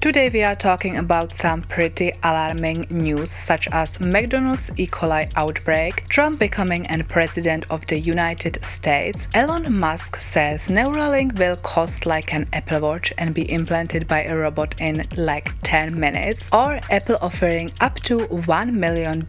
Today we are talking about some pretty alarming news such as McDonald's E. coli outbreak, Trump becoming a president of the United States, Elon Musk says Neuralink will cost like an Apple Watch and be implanted by a robot in like 10 minutes, or Apple offering up to $1 million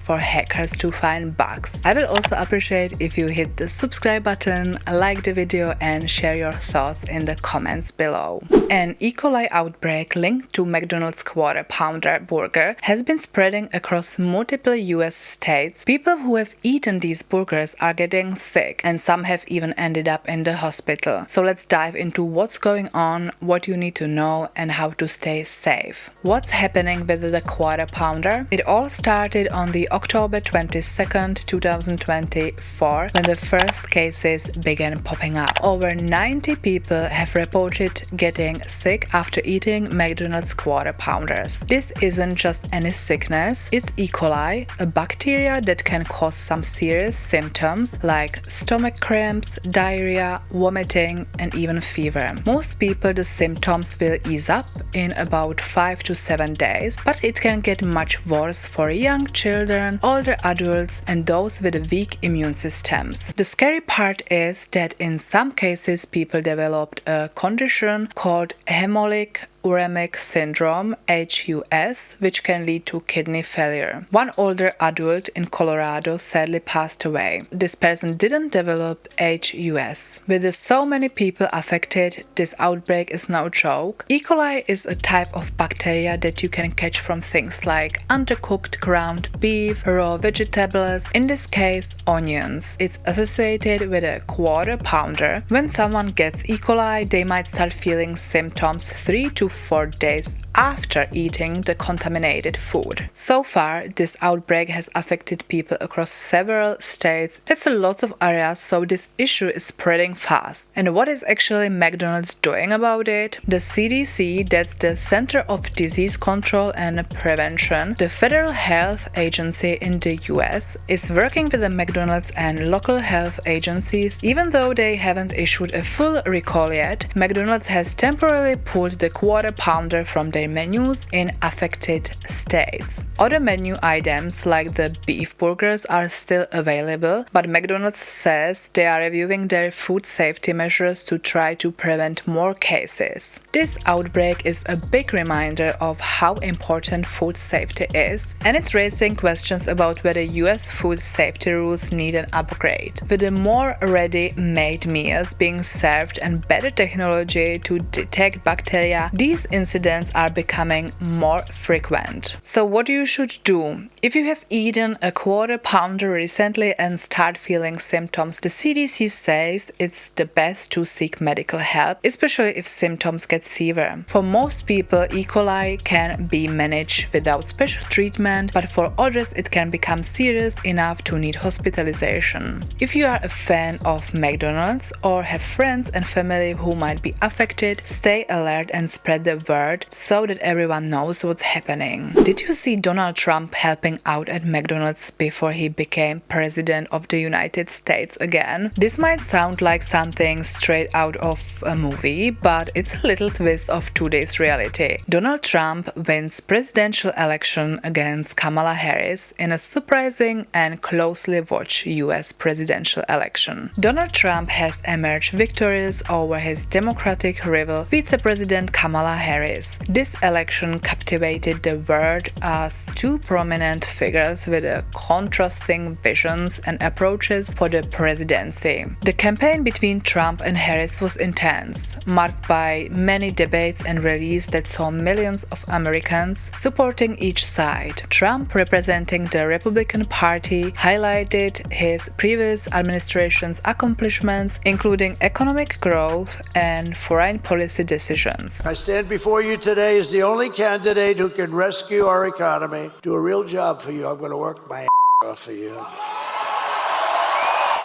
for hackers to find bugs. I will also appreciate if you hit the subscribe button, like the video and share your thoughts in the comments below. An E. coli outbreak linked to McDonald's Quarter Pounder burger has been spreading across multiple US states. People who have eaten these burgers are getting sick, and some have even ended up in the hospital. So let's dive into what's going on, what you need to know, and how to stay safe. What's happening with the Quarter Pounder? It all started on the October 22nd, 2024, when the first cases began popping up. Over 90 people have reported getting sick after eating McDonald's Quarter Pounders. This isn't just any sickness, it's E. coli, a bacteria that can cause some serious symptoms like stomach cramps, diarrhea, vomiting, and even fever. Most people, the symptoms will ease up in about 5 to 7 days, but it can get much worse for young children, older adults, and those with weak immune systems. The scary part is that in some cases people developed a condition called hemolytic uremic syndrome (HUS), which can lead to kidney failure. One older adult in Colorado sadly passed away. This person didn't develop HUS. With so many people affected, this outbreak is no joke. E. coli is a type of bacteria that you can catch from things like undercooked ground beef, raw vegetables, in this case onions. It's associated with a Quarter Pounder. When someone gets E. coli, they might start feeling symptoms 3 to 4 days after eating the contaminated food. So far, this outbreak has affected people across several states. That's a lot of areas, so this issue is spreading fast. And what is actually McDonald's doing about it? The CDC, that's the Center of Disease Control and Prevention, the federal health agency in the US, is working with the McDonald's and local health agencies. Even though they haven't issued a full recall yet, McDonald's has temporarily pulled the Quarter Pounder from their menus in affected states. Other menu items like the beef burgers are still available, but McDonald's says they are reviewing their food safety measures to try to prevent more cases. This outbreak is a big reminder of how important food safety is, and it's raising questions about whether US food safety rules need an upgrade. With the more ready-made meals being served and better technology to detect bacteria, these incidents are becoming more frequent. So what you should do? If you have eaten a Quarter Pounder recently and start feeling symptoms, the CDC says it's the best to seek medical help, especially if symptoms get severe. For most people, E. coli can be managed without special treatment, but for others it can become serious enough to need hospitalization. If you are a fan of McDonald's or have friends and family who might be affected, stay alert and spread the word so that everyone knows what's happening. Did you see Donald Trump helping out at McDonald's before he became president of the United States again? This might sound like something straight out of a movie, but it's a little twist of today's reality. Donald Trump wins presidential election against Kamala Harris in a surprising and closely watched US presidential election. Donald Trump has emerged victorious over his Democratic rival, Vice President Kamala Harris. This election captivated the world as two prominent figures with contrasting visions and approaches for the presidency. The campaign between Trump and Harris was intense, marked by many debates and rallies that saw millions of Americans supporting each side. Trump, representing the Republican Party, highlighted his previous administration's accomplishments, including economic growth and foreign policy decisions. I stand before you today as the only candidate who can rescue our economy. Do a real job for you. I'm going to work my ass off for you.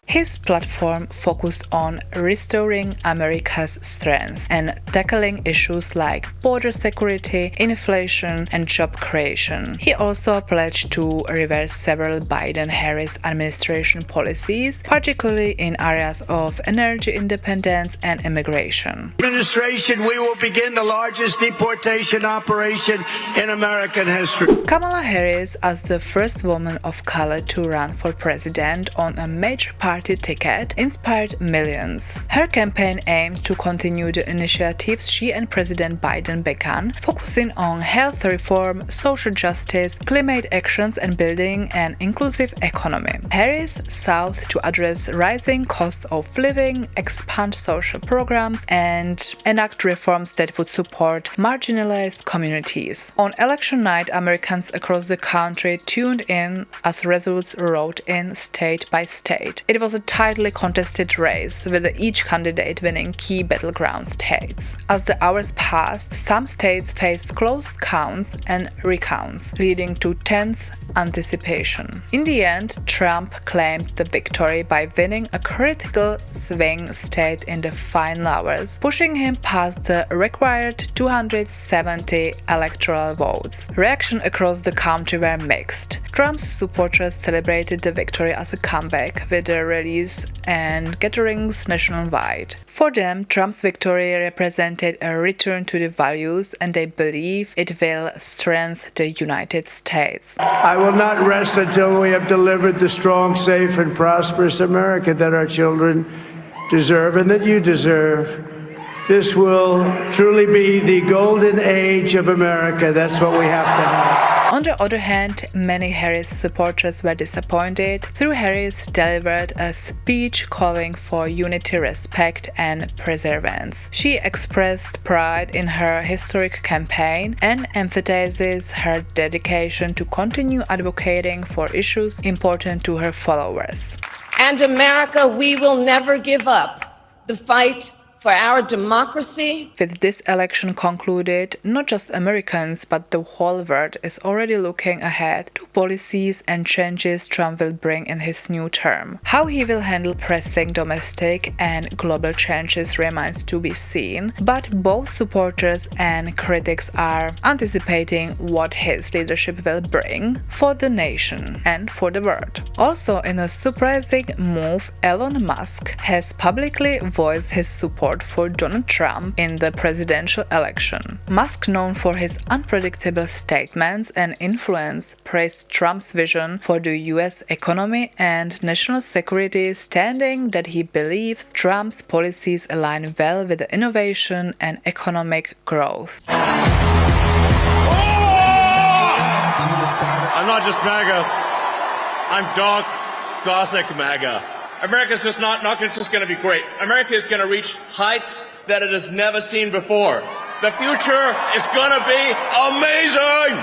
His platform focused on restoring America's strength and tackling issues like border security, inflation, and job creation. He also pledged to reverse several Biden-Harris administration policies, particularly in areas of energy independence and immigration. Administration, we will begin the largest deportation operation in American history. Kamala Harris, as the first woman of color to run for president on a major party ticket, inspired millions. Her campaign aimed to continue the initiatives she and President Biden began, focusing on health reform, social justice, climate actions, and building an inclusive economy. Harris sought to address rising costs of living, expand social programs, and enact reforms that would support marginalized communities. On election night, Americans across the country tuned in as results rolled in state by state. It was a tightly contested race, with each candidate winning key battleground states. As the hours passed, some states faced close counts and recounts, leading to tense anticipation. In the end, Trump claimed the victory by winning a critical swing state in the final hours, pushing him past the required 270 electoral votes. Reaction across the country were mixed. Trump's supporters celebrated the victory as a comeback, with the rallies and gatherings nationwide. For them, Trump's victory represented a return to the values, and they believe it will strengthen the United States. I will not rest until we have delivered the strong, safe, and prosperous America that our children deserve and that you deserve. This will truly be the golden age of America. That's what we have to have. On the other hand, many Harris supporters were disappointed. Through Harris delivered a speech calling for unity, respect, and perseverance. She expressed pride in her historic campaign and emphasizes her dedication to continue advocating for issues important to her followers. And America, we will never give up the fight for our democracy. With this election concluded, not just Americans but the whole world is already looking ahead to policies and changes Trump will bring in his new term. How he will handle pressing domestic and global changes remains to be seen, but both supporters and critics are anticipating what his leadership will bring for the nation and for the world. Also, in a surprising move, Elon Musk has publicly voiced his support for Donald Trump in the presidential election. Musk, known for his unpredictable statements and influence, praised Trump's vision for the US economy and national security, stating that he believes Trump's policies align well with the innovation and economic growth. I'm not just MAGA, I'm dark, gothic MAGA. America's just not just going to be great. America is going to reach heights that it has never seen before. The future is going to be amazing!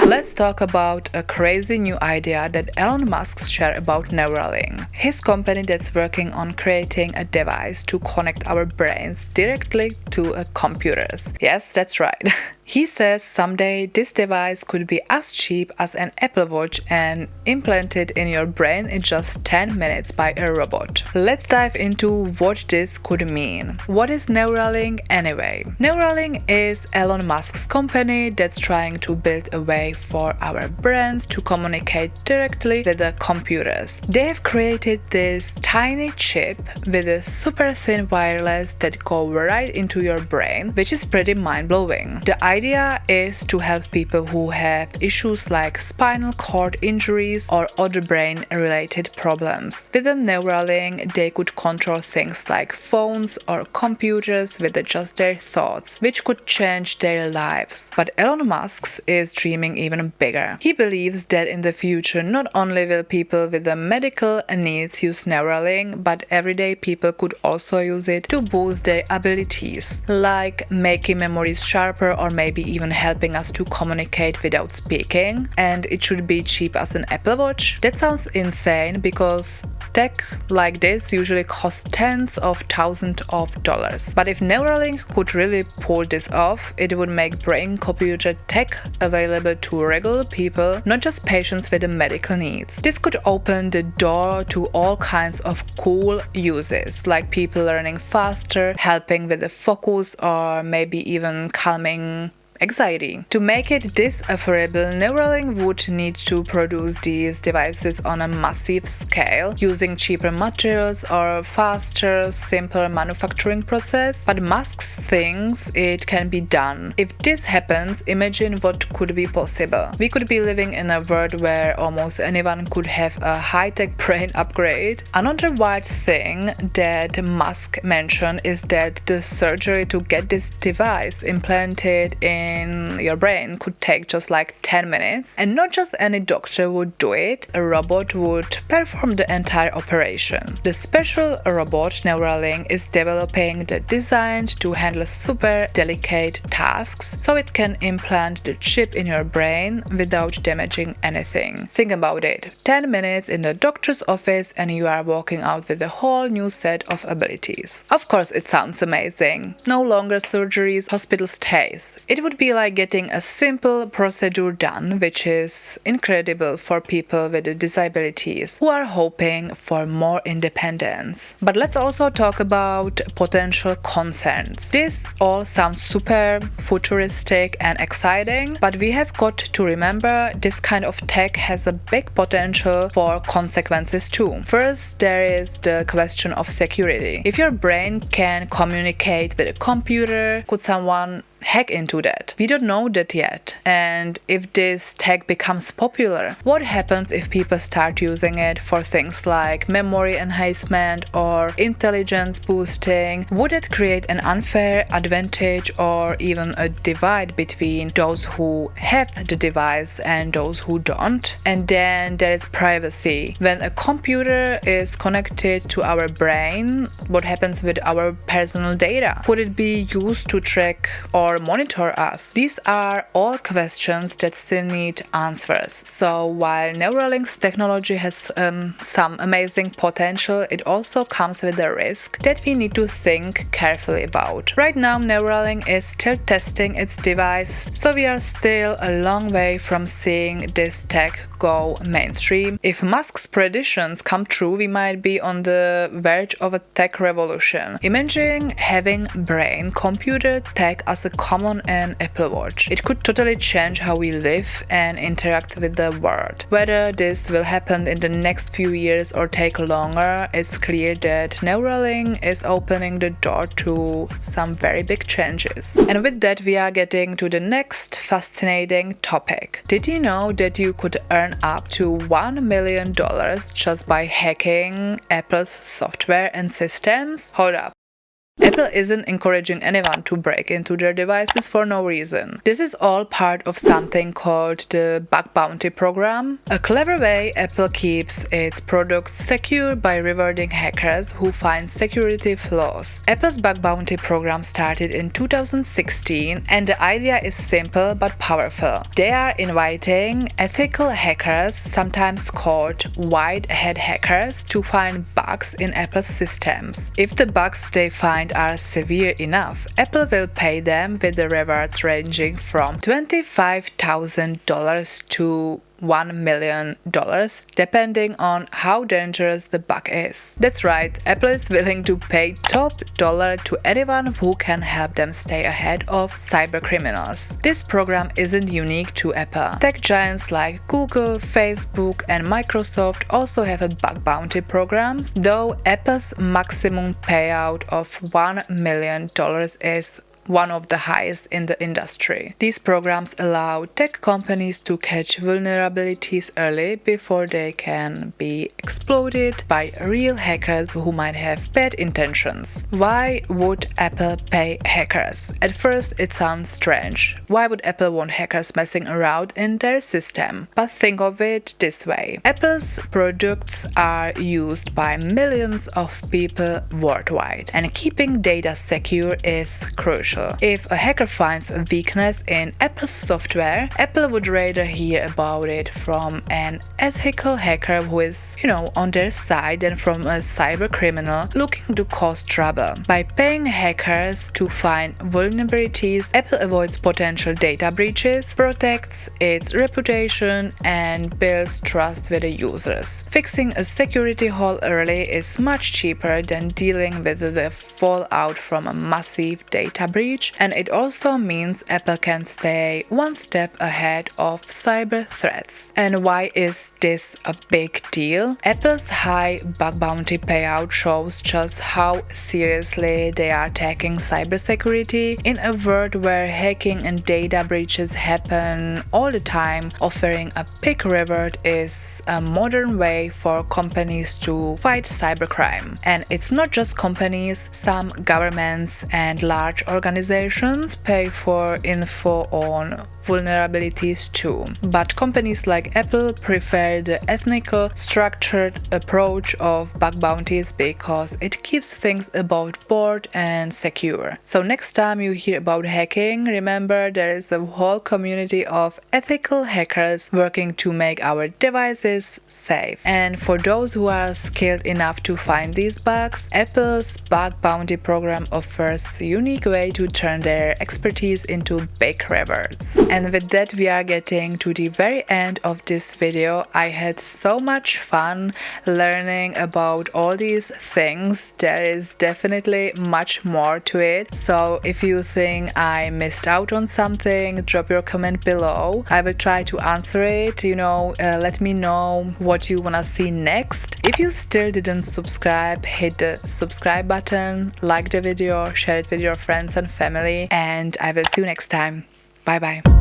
Let's talk about a crazy new idea that Elon Musk shared about Neuralink, his company that's working on creating a device to connect our brains directly to computers. Yes, that's right. He says someday this device could be as cheap as an Apple Watch and implanted in your brain in just 10 minutes by a robot. Let's dive into what this could mean. What is Neuralink anyway? Neuralink is Elon Musk's company that's trying to build a way for our brains to communicate directly with the computers. They have created this tiny chip with a super thin wireless that go right into your brain, which is pretty mind-blowing. The idea is to help people who have issues like spinal cord injuries or other brain-related problems. With the Neuralink, they could control things like phones or computers with just their thoughts, which could change their lives. But Elon Musk is dreaming even bigger. He believes that in the future, not only will people with the medical needs use Neuralink, but everyday people could also use it to boost their abilities, like making memories sharper or maybe maybe even helping us to communicate without speaking, and it should be cheap as an Apple Watch? That sounds insane because tech like this usually costs tens of thousands of dollars. But if Neuralink could really pull this off, it would make brain-computer tech available to regular people, not just patients with medical needs. This could open the door to all kinds of cool uses, like people learning faster, helping with the focus, or maybe even calming anxiety. To make it this affordable, Neuralink would need to produce these devices on a massive scale, using cheaper materials or faster, simpler manufacturing process. But Musk thinks it can be done. If this happens, imagine what could be possible. We could be living in a world where almost anyone could have a high-tech brain upgrade. Another wild thing that Musk mentioned is that the surgery to get this device implanted in your brain could take just like 10 minutes, and not just any doctor would do it. A robot would perform the entire operation. The special robot Neuralink is developing the design to handle super delicate tasks, so it can implant the chip in your brain without damaging anything. Think about it. 10 minutes in the doctor's office and you are walking out with a whole new set of abilities. Of course, it sounds amazing. No longer surgeries, hospital stays. It would be like getting a simple procedure done, which is incredible for people with disabilities who are hoping for more independence. But let's also talk about potential concerns. This all sounds super futuristic and exciting, but we have got to remember this kind of tech has a big potential for consequences too. First, there is the question of security. If your brain can communicate with a computer, could someone hack into that? We don't know that yet. And if this tech becomes popular, what happens if people start using it for things like memory enhancement or intelligence boosting? Would it create an unfair advantage or even a divide between those who have the device and those who don't? And then there is privacy. When a computer is connected to our brain, what happens with our personal data? Could it be used to track or monitor us? These are all questions that still need answers. So while Neuralink's technology has some amazing potential, it also comes with a risk that we need to think carefully about. Right now, Neuralink is still testing its device, so we are still a long way from seeing this tech go mainstream. If Musk's predictions come true, we might be on the verge of a tech revolution. Imagine having brain-computer tech as a common an Apple Watch. It could totally change how we live and interact with the world. Whether this will happen in the next few years or take longer, it's clear that Neuralink is opening the door to some very big changes. And with that, we are getting to the next fascinating topic. Did you know that you could earn up to $1 million just by hacking Apple's software and systems? Hold up. Apple isn't encouraging anyone to break into their devices for no reason. This is all part of something called the bug bounty program, a clever way Apple keeps its products secure by rewarding hackers who find security flaws. Apple's bug bounty program started in 2016, and the idea is simple but powerful. They are inviting ethical hackers, sometimes called white-hat hackers, to find bugs in Apple's systems. If the bugs they find are severe enough, Apple will pay them with the rewards ranging from $25,000 to $1 million, depending on how dangerous the bug is. That's right, Apple is willing to pay top dollar to anyone who can help them stay ahead of cybercriminals. This program isn't unique to Apple. Tech giants like Google, Facebook, and Microsoft also have a bug bounty programs, though Apple's maximum payout of $1 million is one of the highest in the industry. These programs allow tech companies to catch vulnerabilities early before they can be exploited by real hackers who might have bad intentions. Why would Apple pay hackers? At first, it sounds strange. Why would Apple want hackers messing around in their system? But think of it this way. Apple's products are used by millions of people worldwide, and keeping data secure is crucial. potential. If a hacker finds a weakness in Apple's software, Apple would rather hear about it from an ethical hacker who is, on their side than from a cyber criminal looking to cause trouble. By paying hackers to find vulnerabilities, Apple avoids potential data breaches, protects its reputation, and builds trust with the users. Fixing a security hole early is much cheaper than dealing with the fallout from a massive data breach, and it also means Apple can stay one step ahead of cyber threats. And why is this a big deal? Apple's high bug bounty payout shows just how seriously they are taking cybersecurity. In a world where hacking and data breaches happen all the time, offering a big reward is a modern way for companies to fight cybercrime. And it's not just companies, some governments and large organizations pay for info on vulnerabilities too. But companies like Apple prefer the ethical, structured approach of bug bounties because it keeps things above board and secure. So next time you hear about hacking, remember there is a whole community of ethical hackers working to make our devices safe. And for those who are skilled enough to find these bugs, Apple's bug bounty program offers a unique way to turn their expertise into big rewards. And with that, we are getting to the very end of this video. I had so much fun learning about all these things. There is definitely much more to it. So if you think I missed out on something, drop your comment below. I will try to answer it. Let me know what you wanna see next. If you still didn't subscribe, hit the subscribe button, like the video, share it with your friends and family, and I will see you next time. Bye bye.